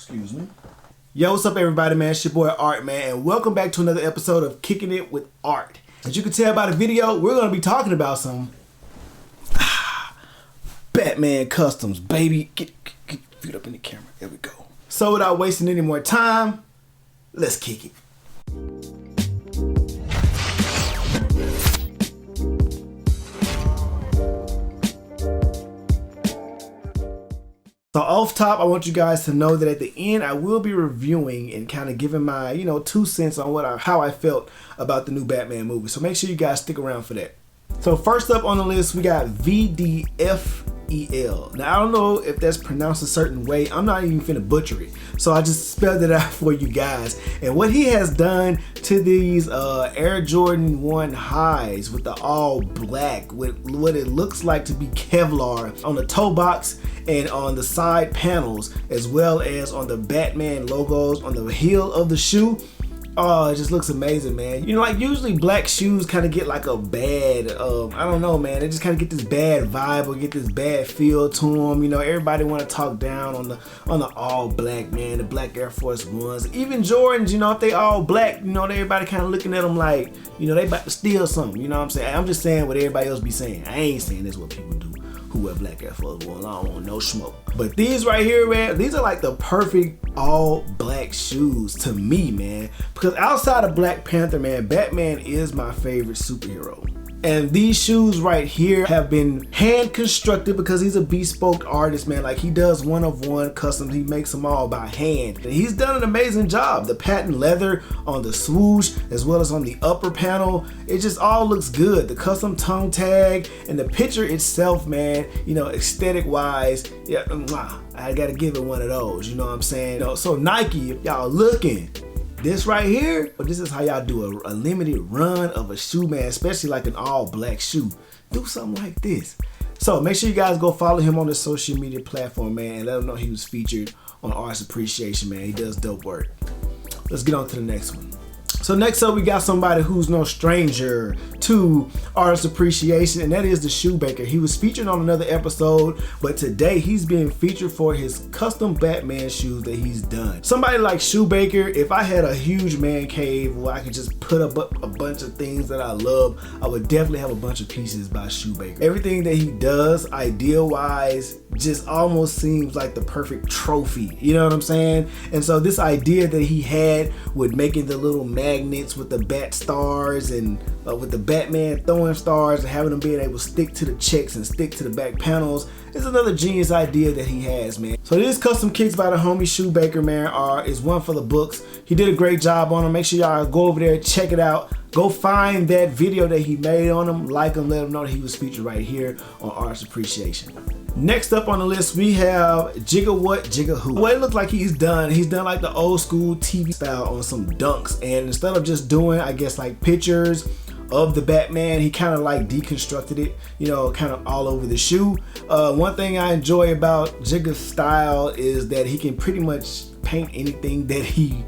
Excuse me. Yo, what's up everybody, man? It's your boy Art, man, and welcome back to another episode of Kicking It with Art. As you can tell by the video, we're going to be talking about some Batman customs, baby. Get your feet up in the camera. There we go. So without wasting any more time, let's kick it. So off top, I want you guys to know that at the end, I will be reviewing and kind of giving my, 2 cents on how I felt about the new Batman movie. So make sure you guys stick around for that. So first up on the list, we got VDFEL. Now, I don't know if that's pronounced a certain way. I'm not even finna butcher it. So I just spelled it out for you guys. And what he has done to these Air Jordan 1 highs with the all black, with what it looks like to be Kevlar on the toe box and on the side panels, as well as on the Batman logos on the heel of the shoe. Oh, it just looks amazing, man. Like usually black shoes kind of get like a bad, I don't know, man. They just kind of get this bad vibe or get this bad feel to them. Everybody want to talk down on the all black, man. The black Air Force Ones, even Jordans. If they all black, everybody kind of looking at them like, they about to steal something. You know what I'm saying? I'm just saying what everybody else be saying. I ain't saying this is what people do who wear black Air Force Ones. I don't want no smoke. But these right here, man, these are like the perfect all black shoes to me, man. Because outside of Black Panther, man, Batman is my favorite superhero. And these shoes right here have been hand constructed because he's a bespoke artist, man. Like he does one-of-one customs. He makes them all by hand. And he's done an amazing job. The patent leather on the swoosh as well as on the upper panel, it just all looks good. The custom tongue tag and the picture itself, man, aesthetic wise, yeah, I gotta give it one of those, you know what I'm saying? So Nike, if y'all looking, this right here, this is how y'all do a limited run of a shoe, man, especially like an all black shoe. Do something like this. So make sure you guys go follow him on the social media platform, man, and let him know he was featured on Arts Appreciation, man. He does dope work. Let's get on to the next one. So next up, we got somebody who's no stranger to Artist Appreciation, and that is the Shoemaker. He was featured on another episode, but today he's being featured for his custom Batman shoes that he's done. Somebody like Shoemaker, if I had a huge man cave where I could just put up a bunch of things that I love, I would definitely have a bunch of pieces by Shoemaker. Everything that he does, idea-wise, just almost seems like the perfect trophy. You know what I'm saying? And so this idea that he had with making the little magnets with the bat stars and with the Batman throwing stars and having them being able to stick to the checks and stick to the back panels is another genius idea that he has, man. So these custom kicks by the homie Shoemaker, man, is one for the books. He did a great job on them. Make sure y'all go over there, check it out. Go find that video that he made on them, like him, let him know that he was featured right here on Arts Appreciation. Next up on the list, we have Jigga What, Jigga Who. What it looks like he's done like the old school TV style on some dunks. And instead of just doing, I guess, like pictures of the Batman, he kind of like deconstructed it, kind of all over the shoe. One thing I enjoy about Jigga's style is that he can pretty much paint anything that he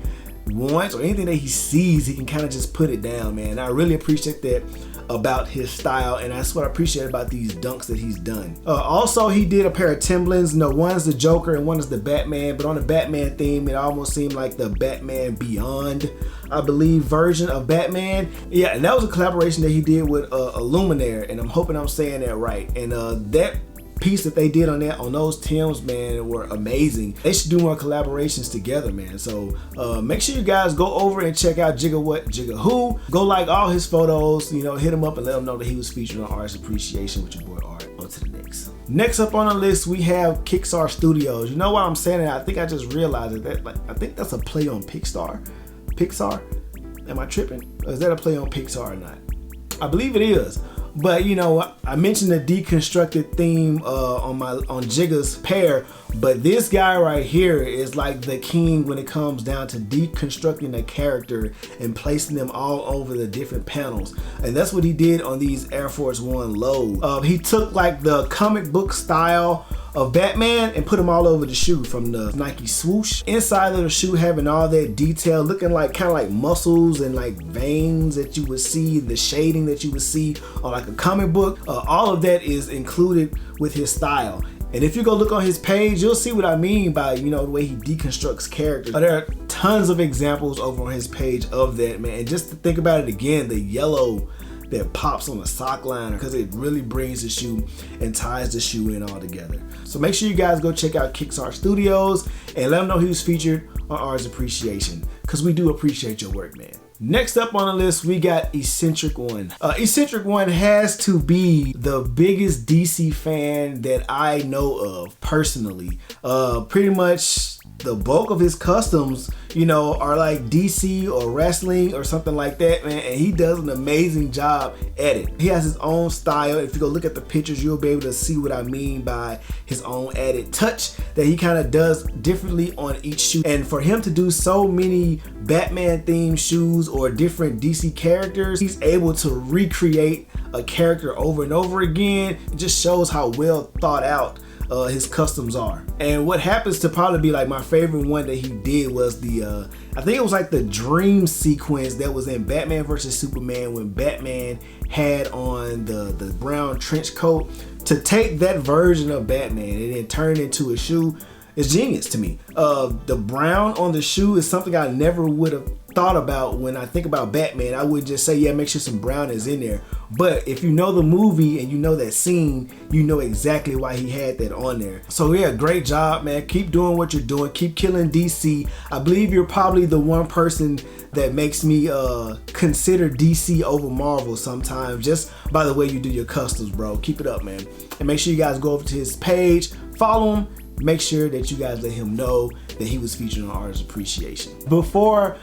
wants or anything that he sees. He can kind of just put it down, man. I really appreciate that about his style, and that's what I appreciate about these dunks that he's done. Also, he did a pair of Timberlands. One's the Joker and one is the Batman, but on the Batman theme, it almost seemed like the Batman Beyond, I believe, version of Batman. Yeah, and that was a collaboration that he did with Illuminaire, and I'm hoping I'm saying that right. And that piece that they did on those Tims, man, were amazing. They should do more collaborations together, man. So make sure you guys go over and check out Jigga What, Jigga Who. Go like all his photos, hit him up and let him know that he was featured on Arts Appreciation with your boy Art. On to the next. Next up on the list, we have Kickstart Studios. You know why I'm saying that? I think I just realized that. I think that's a play on Pixar. Am I tripping? Or is that a play on Pixar or not? I believe it is. But I mentioned the deconstructed theme on Jigga's pair, but this guy right here is like the king when it comes down to deconstructing a character and placing them all over the different panels. And that's what he did on these Air Force One lows. He took like the comic book style of Batman and put them all over the shoe, from the Nike swoosh. Inside of the shoe having all that detail, looking like kind of like muscles and like veins that you would see, the shading that you would see on like a comic book. All of that is included with his style. And if you go look on his page, you'll see what I mean by, you know, the way he deconstructs characters. There are tons of examples over on his page of that, man. And just to think about it again, the yellow that pops on the sock liner, because it really brings the shoe and ties the shoe in all together. So make sure you guys go check out Kickstart Studios and let them know he was featured on Artist Appreciation, because we do appreciate your work, man. Next up on the list, we got Eccentric One. Eccentric One has to be the biggest DC fan that I know of personally. Pretty much the bulk of his customs, you know, are like DC or wrestling or something like that, man. And he does an amazing job at it. He has his own style. If you go look at the pictures, you'll be able to see what I mean by his own added touch that he kind of does differently on each shoe. And for him to do so many Batman themed shoes or different DC characters, he's able to recreate a character over and over again. It just shows how well thought out his customs are. And what happens to probably be like my favorite one that he did was the I think it was like the dream sequence that was in Batman vs Superman, when Batman had on the brown trench coat. To take that version of Batman and then turn it into a shoe is genius to me. The brown on the shoe is something I never would have thought about when I think about Batman. I would just say, yeah, make sure some brown is in there. But if you know the movie and you know that scene, you know exactly why he had that on there. So yeah, great job, man. Keep doing what you're doing. Keep killing DC. I believe you're probably the one person that makes me consider DC over Marvel sometimes, just by the way you do your customs, bro. Keep it up, man. And make sure you guys go over to his page, follow him. Make sure that you guys let him know that he was featured on Artist Appreciation. Before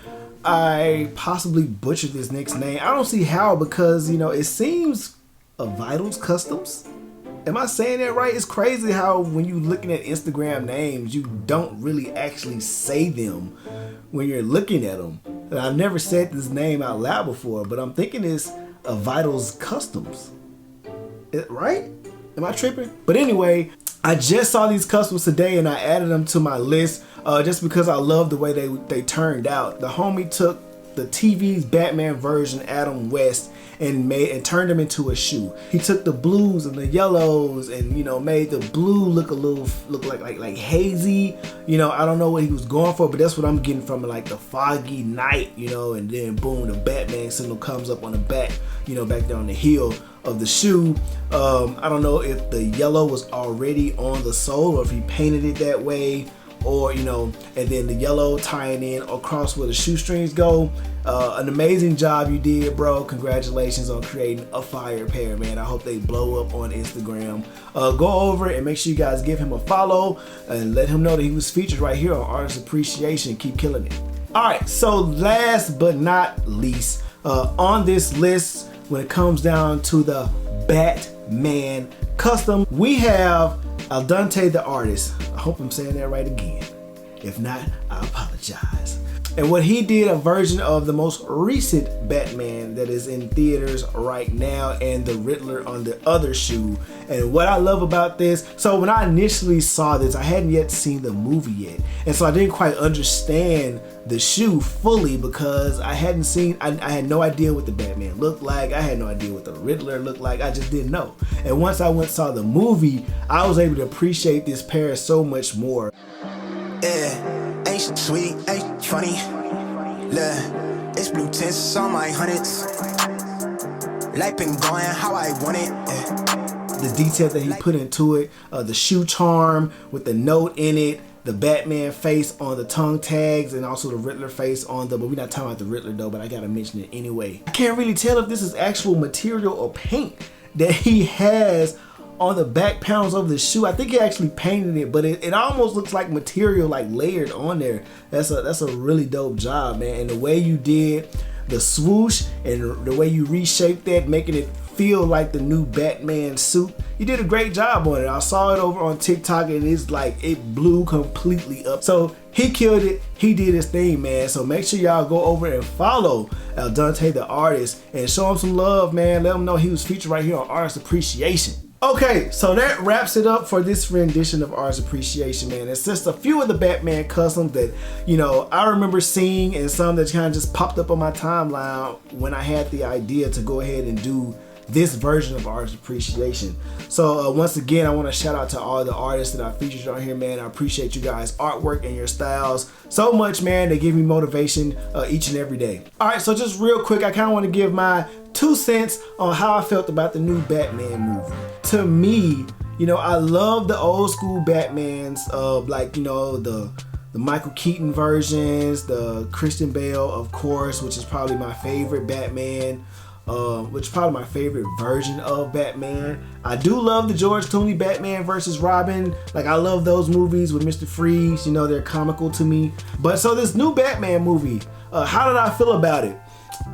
I possibly butcher this next name, I don't see how, because, you know, it seems a Vitals Customs. Am I saying that right? It's crazy how when you're looking at Instagram names, you don't really actually say them when you're looking at them. And I've never said this name out loud before, but I'm thinking it's a Vitals Customs. Right? Am I tripping? But anyway, I just saw these customs today and I added them to my list just because I love the way they turned out. The homie took the TV's Batman version, Adam West, and turned them into a shoe. He took the blues and the yellows and, you know, made the blue look like hazy. You know, I don't know what he was going for, but that's what I'm getting from it, like the foggy night, you know, and then boom, the Batman symbol comes up on the back, you know, back down the heel of the shoe. I don't know if the yellow was already on the sole or if he painted it that way, or, you know, and then the yellow tying in across where the shoestrings go. An amazing job you did, bro. Congratulations on creating a fire pair, man. I hope they blow up on Instagram. Go over and make sure you guys give him a follow and let him know that he was featured right here on Artist Appreciation. Keep killing it. All right, so last but not least, on this list, when it comes down to the Batman custom, we have Dante the artist. I hope I'm saying that right again. If not, I apologize. And what he did, a version of the most recent Batman that is in theaters right now, and the Riddler on the other shoe. And what I love about this, so when I initially saw this, I hadn't yet seen the movie yet, and so I didn't quite understand the shoe fully because I hadn't seen, I had no idea what the Batman looked like. I had no idea what the Riddler looked like. I just didn't know. And once I went and saw the movie, I was able to appreciate this pair so much more. Yeah, ain't sweet, ain't funny. Look, it's blue tints on my hundreds. Life been going how I want it. The detail that he put into it, the shoe charm with the note in it, the Batman face on the tongue tags, and also the Riddler face on the, but we're not talking about the Riddler though, but I gotta mention it anyway. I can't really tell if this is actual material or paint that he has on the back panels of the shoe. I think he actually painted it, but it almost looks like material like layered on there. That's a really dope job, man. And the way you did the swoosh and the way you reshaped that, making it feel like the new Batman suit, you did a great job on it. I saw it over on TikTok and it's like it blew completely up. So he killed it. He did his thing, man. So make sure y'all go over and follow Dante the artist and show him some love, man. Let him know he was featured right here on Artist Appreciation. Okay, so that wraps it up for this rendition of Artist Appreciation, man. It's just a few of the Batman customs that, you know, I remember seeing, and some that kind of just popped up on my timeline when I had the idea to go ahead and do this version of artist appreciation. So once again, I want to shout out to all the artists that I featured on here, man. I appreciate you guys' artwork and your styles so much, man. They give me motivation each and every day. All right, so just real quick, I kind of want to give my 2 cents on how I felt about the new Batman movie. To me, you know, I love the old school Batmans of, like, you know, the Michael Keaton versions, the Christian Bale, of course, which is probably my favorite Batman, which is probably my favorite version of Batman. I do love the George Clooney Batman versus Robin. Like, I love those movies with Mr. Freeze. You know, they're comical to me. But so this new Batman movie, how did I feel about it?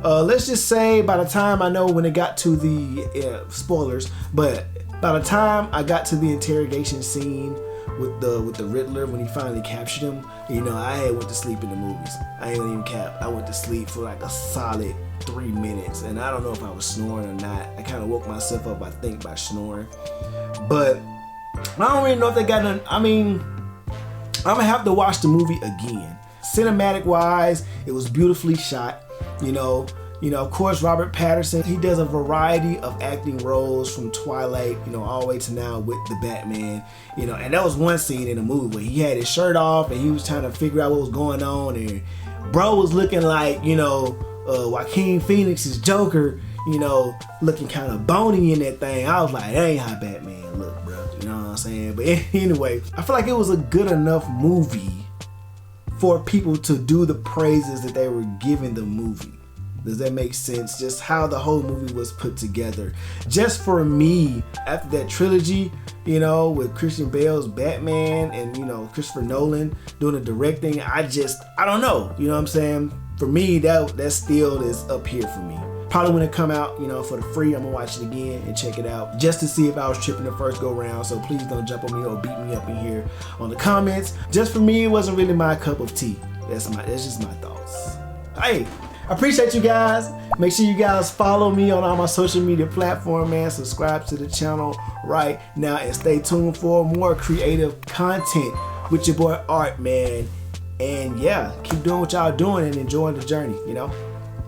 Let's just say by the time I know when it got to the spoilers, but by the time I got to the interrogation scene with the Riddler, when he finally captured him, you know, I had went to sleep in the movies. I ain't even cap. I went to sleep for like a solid 3 minutes, and I don't know if I was snoring or not. I kind of woke myself up, I think, by snoring. But I don't really know if they got none. I mean, I'm gonna have to watch the movie again. Cinematic wise, it was beautifully shot. You know, of course, Robert Patterson, he does a variety of acting roles from Twilight, you know, all the way to now with the Batman, you know, and that was one scene in the movie where he had his shirt off and he was trying to figure out what was going on, and bro was looking like, you know, Joaquin Phoenix's Joker, you know, looking kind of bony in that thing. I was like, that ain't how Batman look, bro, you know what I'm saying? But anyway, I feel like it was a good enough movie for people to do the praises that they were giving the movie. Does that make sense? Just how the whole movie was put together. Just for me, after that trilogy, you know, with Christian Bale's Batman and, you know, Christopher Nolan doing the directing, I don't know. You know what I'm saying? For me, that still is up here for me. Probably when it come out, you know, for the free, I'm gonna watch it again and check it out just to see if I was tripping the first go round. So please don't jump on me or beat me up in here on the comments. Just for me, it wasn't really my cup of tea. That's just my thoughts. Hey, I appreciate you guys. Make sure you guys follow me on all my social media platforms, man. Subscribe to the channel right now and stay tuned for more creative content with your boy Art, man. And yeah, keep doing what y'all doing and enjoying the journey, you know?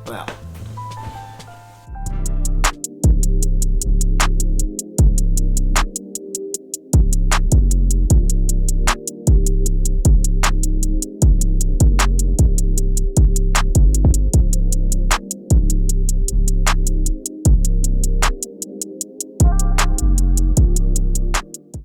Wow.